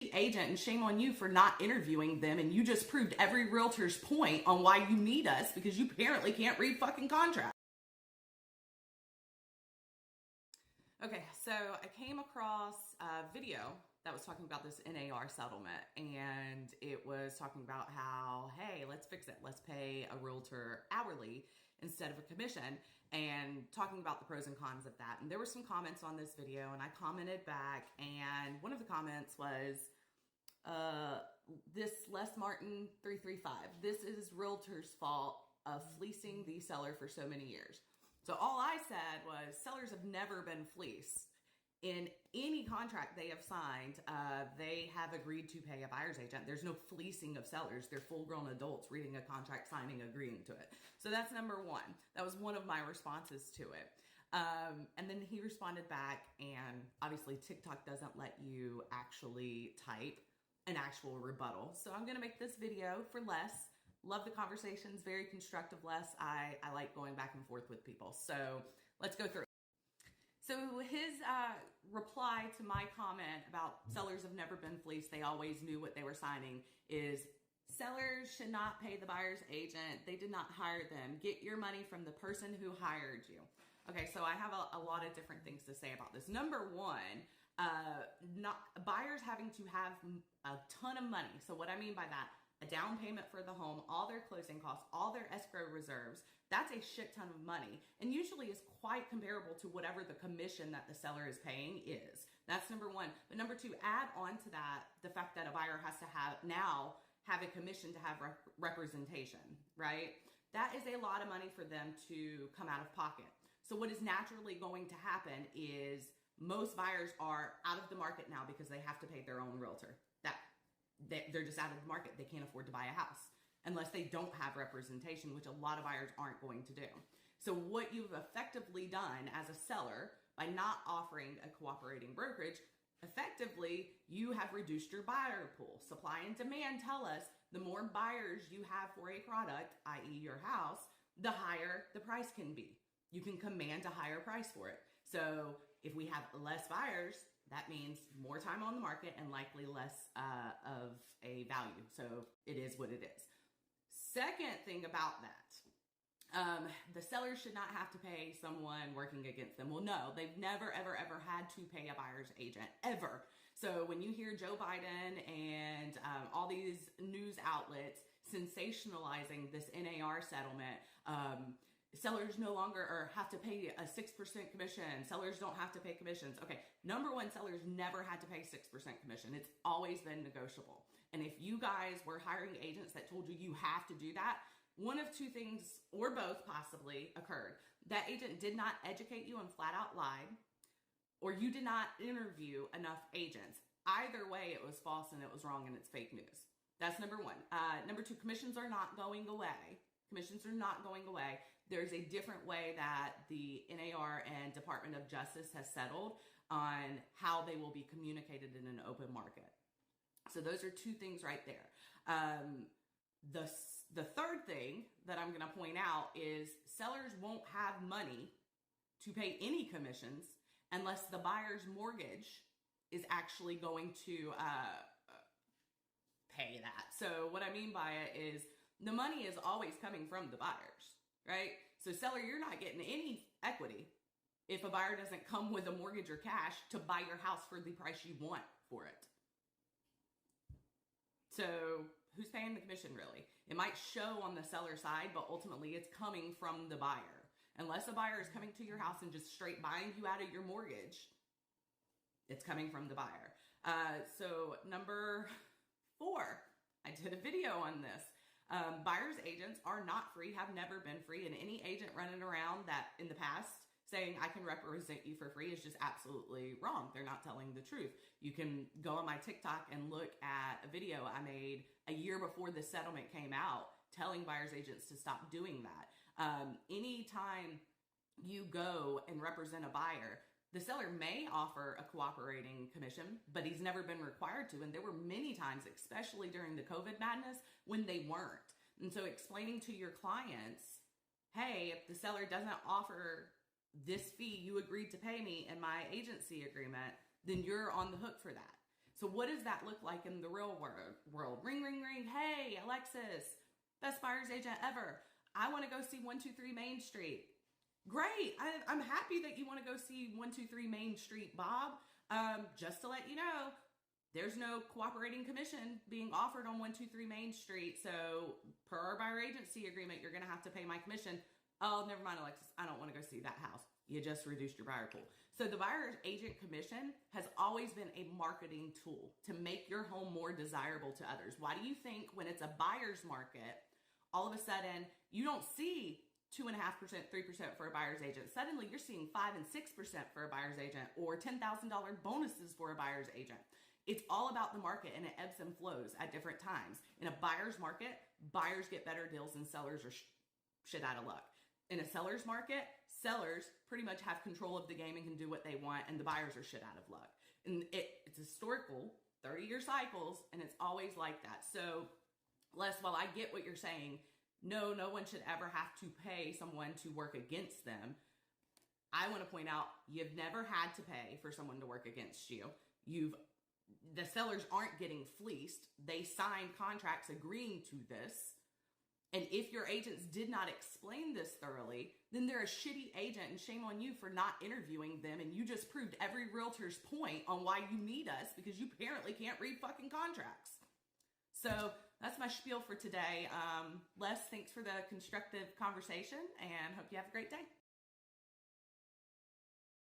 agent, and shame on you for not interviewing them, and you just proved every realtor's point on why you need us because you apparently can't read fucking contracts. Okay, so I came across a video that was talking about this NAR settlement, and it was talking about how, hey, let's fix it. Let's pay a realtor hourly instead of a commission, and talking about the pros and cons of that. And there were some comments on this video, and I commented back, and one of the comments was, this Les Martin 335, this is realtor's fault of fleecing the seller for so many years. So all I said was sellers have never been fleeced. In any contract they have signed, they have agreed to pay a buyer's agent. There's no fleecing of sellers. They're full-grown adults reading a contract, signing, agreeing to it. So that's number one. That was one of my responses to it. And then he responded back, and obviously TikTok doesn't let you actually type an actual rebuttal. So I'm going to make this video for Les. Love the conversations, very constructive, Les. I like going back and forth with people. So let's go through it. So his reply to my comment about sellers have never been fleeced, they always knew what they were signing, is sellers should not pay the buyer's agent. They did not hire them. Get your money from the person who hired you. Okay, so I have a lot of different things to say about this. Number one, buyers having to have a ton of money. So what I mean by that, a down payment for the home, all their closing costs, all their escrow reserves, that's a shit ton of money, and usually is quite comparable to whatever the commission that the seller is paying is. That's number one. But number two, add on to that the fact that a buyer has to have a commission to have representation, right? That is a lot of money for them to come out of pocket. So what is naturally going to happen is most buyers are out of the market now because they have to pay their own realtor. They're just out of the market. They can't afford to buy a house unless they don't have representation, which a lot of buyers aren't going to do. So what you've effectively done as a seller by not offering a cooperating brokerage, effectively you have reduced your buyer pool. Supply and demand tell us the more buyers you have for a product, i.e. your house, the higher the price can be. You can command a higher price for it. So if we have less buyers, that means more time on the market and likely less of a value. So it is what it is. Second thing about that, the seller should not have to pay someone working against them. Well, no, they've never, ever, ever had to pay a buyer's agent, ever. So when you hear Joe Biden and all these news outlets sensationalizing this NAR settlement, sellers no longer have to pay a 6% commission. Sellers don't have to pay commissions. Okay, number one, sellers never had to pay 6% commission. It's always been negotiable. And if you guys were hiring agents that told you you have to do that, one of two things, or both possibly, occurred. That agent did not educate you and flat out lied, or you did not interview enough agents. Either way, it was false and it was wrong and it's fake news. That's number one. Number two, commissions are not going away. Commissions are not going away. There's a different way that the NAR and Department of Justice has settled on how they will be communicated in an open market. So those are two things right there. The third thing that I'm going to point out is sellers won't have money to pay any commissions unless the buyer's mortgage is actually going to pay that. So what I mean by it is the money is always coming from the buyers, right? So seller, you're not getting any equity if a buyer doesn't come with a mortgage or cash to buy your house for the price you want for it. So who's paying the commission really? It might show on the seller side, but ultimately it's coming from the buyer. Unless a buyer is coming to your house and just straight buying you out of your mortgage, it's coming from the buyer. So number 4, I did a video on this. Buyer's agents are not free, have never been free, and any agent running around that in the past saying I can represent you for free is just absolutely wrong. They're not telling the truth. You can go on my TikTok and look at a video I made a year before the settlement came out telling buyer's agents to stop doing that. Anytime you go and represent a buyer, the seller may offer a cooperating commission, but he's never been required to. And there were many times, especially during the COVID madness, when they weren't. And so explaining to your clients, hey, if the seller doesn't offer this fee you agreed to pay me in my agency agreement, then you're on the hook for that. So what does that look like in the real world? Ring, ring, ring. Hey, Alexis, best buyer's agent ever. I want to go see 123 Main Street. Great. I'm happy that you want to go see 123 Main Street, Bob. Just to let you know, there's no cooperating commission being offered on 123 Main Street. So per our buyer agency agreement, you're going to have to pay my commission. Oh, never mind, Alexis. I don't want to go see that house. You just reduced your buyer pool. So the buyer agent commission has always been a marketing tool to make your home more desirable to others. Why do you think when it's a buyer's market, all of a sudden you don't see 2.5%, 3% for a buyer's agent? Suddenly you're seeing 5 and 6% for a buyer's agent, or $10,000 bonuses for a buyer's agent. It's all about the market, and it ebbs and flows at different times. In a buyer's market, buyers get better deals and sellers are shit out of luck. In a seller's market, sellers pretty much have control of the game and can do what they want, and the buyers are shit out of luck. And it's historical, 30-year cycles, and it's always like that. So, Les, while I get what you're saying, no one should ever have to pay someone to work against them. I want to point out, you've never had to pay for someone to work against you. The sellers aren't getting fleeced. They signed contracts agreeing to this. And if your agents did not explain this thoroughly, then they're a shitty agent, and shame on you for not interviewing them. And you just proved every realtor's point on why you need us, because you apparently can't read fucking contracts. So that's my spiel for today. Les, thanks for the constructive conversation, and hope you have a great day.